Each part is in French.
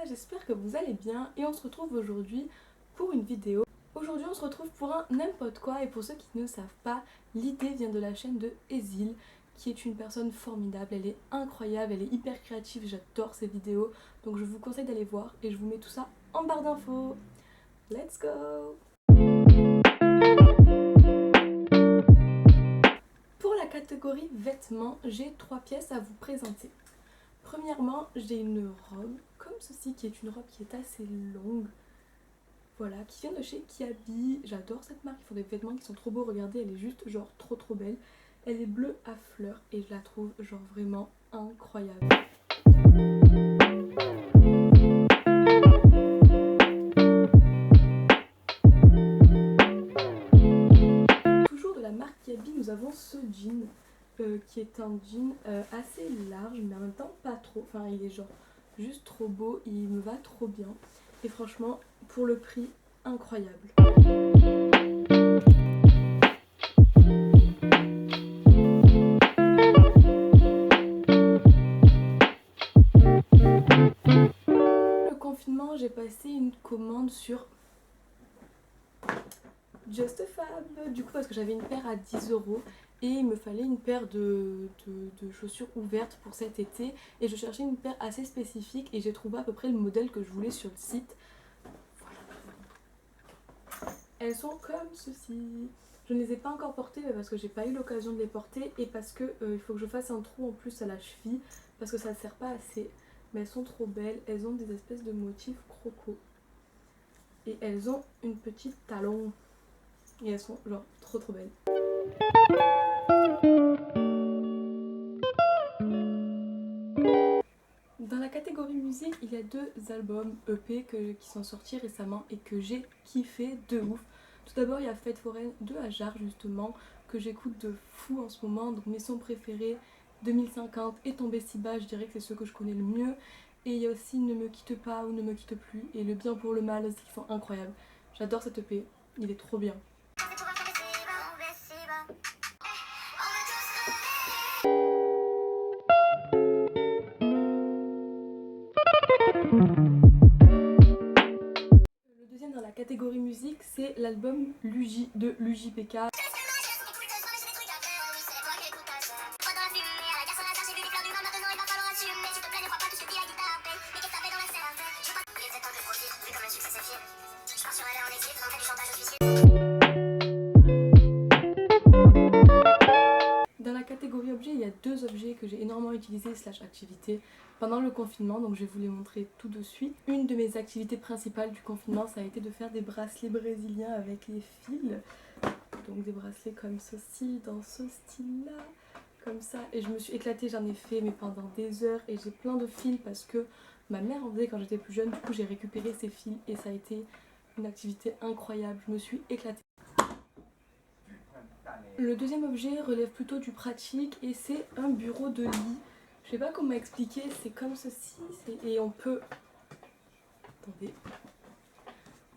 j'espère que vous allez bien et on se retrouve aujourd'hui pour une vidéo. Aujourd'hui on se retrouve pour un n'importe quoi et pour ceux qui ne savent pas, l'idée vient de la chaîne de Ezil qui est une personne formidable, elle est incroyable, elle est hyper créative, j'adore ses vidéos donc je vous conseille d'aller voir et je vous mets tout ça en barre d'infos. Let's go! Pour la catégorie vêtements, j'ai 3 pièces à vous présenter. Premièrement, j'ai une robe comme ceci qui est une robe qui est assez longue. Voilà, qui vient de chez Kiabi. J'adore cette marque, ils font des vêtements qui sont trop beaux. Regardez, elle est juste genre trop belle. Elle est bleue à fleurs et je la trouve genre vraiment incroyable. Toujours de la marque Kiabi, nous avons ce jean qui est un jean assez large mais en même temps pas trop. Enfin, il est genre juste trop beau, il me va trop bien. Et franchement, pour le prix, incroyable. Le confinement, j'ai passé une commande sur Justfab, du coup parce que j'avais une paire à 10 € et il me fallait une paire de chaussures ouvertes pour cet été et je cherchais une paire assez spécifique et j'ai trouvé à peu près le modèle que je voulais sur le site. Voilà. Elles sont comme ceci. Je ne les ai pas encore portées parce que j'ai pas eu l'occasion de les porter et parce que il faut que je fasse un trou en plus à la cheville parce que ça ne sert pas assez. Mais elles sont trop belles, elles ont des espèces de motifs croco et elles ont une petite talon. Et elles sont genre trop belles. Dans la catégorie musique, il y a 2 albums EP qui sont sortis récemment et que j'ai kiffé de ouf. Tout d'abord, il y a Fête foraine de Hajar justement, que j'écoute de fou en ce moment. Donc mes sons préférés, 2050 et Tombé si bas, je dirais que c'est ceux que je connais le mieux. Et il y a aussi Ne me quitte pas ou Ne me quitte plus et Le bien pour le mal aussi qui sont incroyables. J'adore cet EP, il est trop bien. Le deuxième dans la catégorie musique, c'est l'album Luji de l'UJPK. Dans la catégorie objet, il y a 2 objets que j'ai énormément utilisés / activités pendant le confinement, donc je vais vous les montrer tout de suite. Une de mes activités principales du confinement, ça a été de faire des bracelets brésiliens avec les fils. Donc des bracelets comme ceci, dans ce style-là, comme ça. Et je me suis éclatée, j'en ai fait mais pendant des heures et j'ai plein de fils parce que ma mère en faisait quand j'étais plus jeune. Du coup j'ai récupéré ces fils et ça a été une activité incroyable, je me suis éclatée. Le deuxième objet relève plutôt du pratique et c'est un bureau de lit. Je sais pas comment expliquer, c'est comme ceci et on peut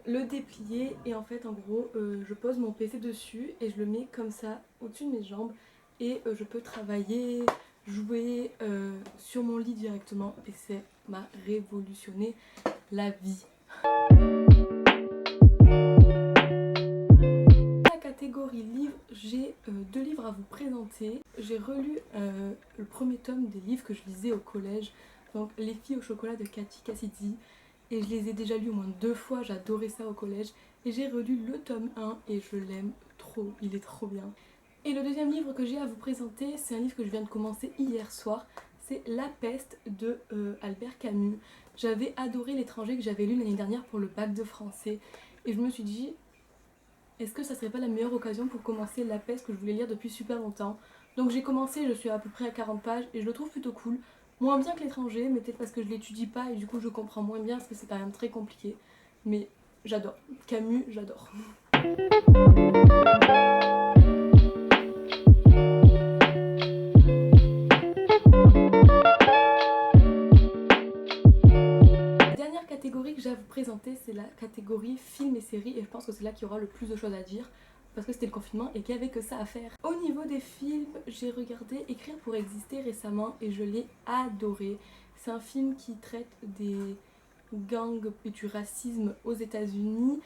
le déplier et en fait en gros je pose mon PC dessus et je le mets comme ça au-dessus de mes jambes et je peux travailler, jouer sur mon lit directement et ça m'a révolutionné la vie. Catégorie livres, j'ai 2 livres à vous présenter. J'ai relu le premier tome des livres que je lisais au collège, donc Les filles au chocolat de Cathy Cassidy, et je les ai déjà lus au moins 2 fois, j'adorais ça au collège, et j'ai relu le tome 1 et je l'aime trop, il est trop bien. Et le deuxième livre que j'ai à vous présenter, c'est un livre que je viens de commencer hier soir, c'est La peste de Albert Camus. J'avais adoré L'étranger que j'avais lu l'année dernière pour le bac de français, et je me suis dit, est-ce que ça serait pas la meilleure occasion pour commencer La peste que je voulais lire depuis super longtemps? Donc j'ai commencé, je suis à peu près à 40 pages et je le trouve plutôt cool. Moins bien que L'étranger, mais peut-être parce que je l'étudie pas et du coup je comprends moins bien parce que c'est quand même très compliqué. Mais j'adore. Camus, j'adore. La dernière catégorie que j'ai à vous présenter, c'est la catégorie films et séries et je pense que c'est là qu'il y aura le plus de choses à dire parce que c'était le confinement et qu'il n'y avait que ça à faire. Au niveau des films, j'ai regardé Écrire pour exister récemment et je l'ai adoré. C'est un film qui traite des gangs et du racisme aux États-Unis.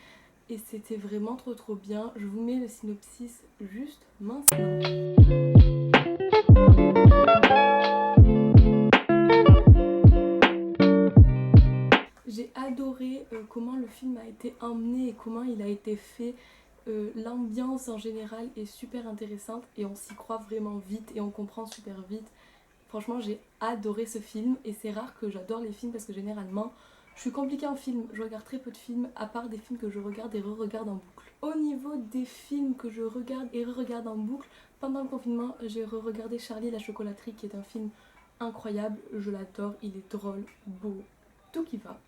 Et c'était vraiment trop bien. Je vous mets le synopsis juste maintenant. J'ai adoré comment le film a été emmené et comment il a été fait. L'ambiance en général est super intéressante et on s'y croit vraiment vite et on comprend super vite. Franchement, j'ai adoré ce film et c'est rare que j'adore les films parce que généralement, je suis compliquée en film. Je regarde très peu de films, à part des films que je regarde et re-regarde en boucle. Au niveau des films que je regarde et re-regarde en boucle, pendant le confinement, j'ai re-regardé Charlie et la chocolaterie qui est un film incroyable. Je l'adore, il est drôle, beau, tout qui va.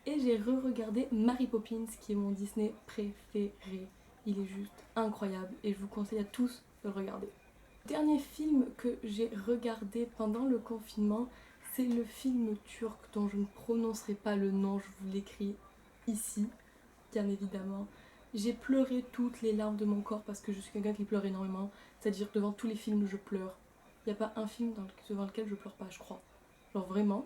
Et j'ai re-regardé Mary Poppins qui est mon Disney préféré. Il est juste incroyable et je vous conseille à tous de le regarder. Le dernier film que j'ai regardé pendant le confinement, c'est le film turc dont je ne prononcerai pas le nom, je vous l'écris ici, bien évidemment. J'ai pleuré toutes les larmes de mon corps parce que je suis quelqu'un qui pleure énormément, c'est-à-dire devant tous les films je pleure. Il n'y a pas un film devant lequel je pleure pas, je crois. Genre vraiment.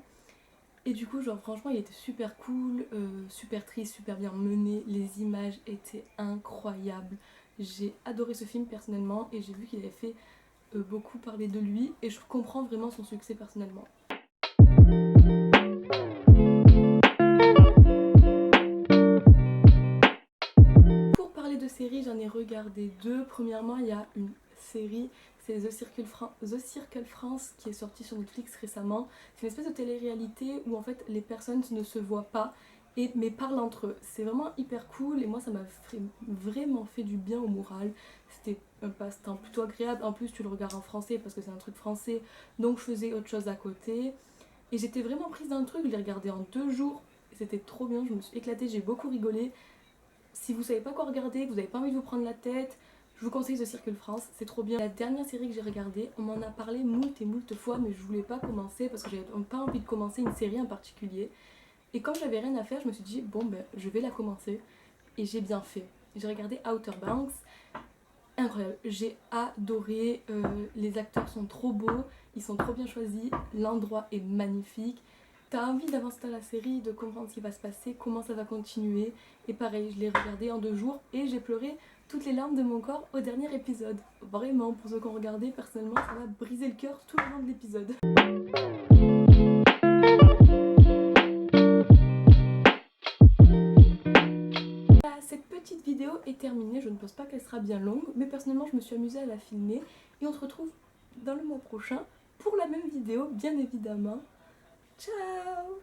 Et du coup, genre franchement, il était super cool, super triste, super bien mené. Les images étaient incroyables. J'ai adoré ce film personnellement et j'ai vu qu'il avait fait beaucoup parler de lui et je comprends vraiment son succès personnellement. Pour parler de séries, j'en ai regardé deux. Premièrement, il y a une série, c'est The Circle France qui est sortie sur Netflix récemment. C'est une espèce de télé-réalité où en fait les personnes ne se voient pas mais parlent entre eux. C'est vraiment hyper cool et moi ça m'a vraiment fait du bien au moral. C'était un passe-temps plutôt agréable. En plus tu le regardes en français parce que c'est un truc français, donc je faisais autre chose à côté. Et j'étais vraiment prise dans le truc, je l'ai regardé en 2 jours. C'était trop bien, je me suis éclatée, j'ai beaucoup rigolé. Si vous savez pas quoi regarder, que vous n'avez pas envie de vous prendre la tête, je vous conseille The Circle France, c'est trop bien. La dernière série que j'ai regardée, on m'en a parlé moult et moult fois, mais je voulais pas commencer parce que j'avais pas envie de commencer une série en particulier. Et comme j'avais rien à faire, je me suis dit, bon ben je vais la commencer. Et j'ai bien fait. J'ai regardé Outer Banks, incroyable, j'ai adoré, les acteurs sont trop beaux, ils sont trop bien choisis, l'endroit est magnifique. T'as envie d'avancer dans la série, de comprendre ce qui va se passer, comment ça va continuer. Et pareil, je l'ai regardé en 2 jours et j'ai pleuré toutes les larmes de mon corps au dernier épisode. Vraiment, pour ceux qui ont regardé, personnellement, ça m'a brisé le cœur tout le long de l'épisode. Cette petite vidéo est terminée, je ne pense pas qu'elle sera bien longue, mais personnellement je me suis amusée à la filmer et on se retrouve dans le mois prochain pour la même vidéo, bien évidemment. Ciao!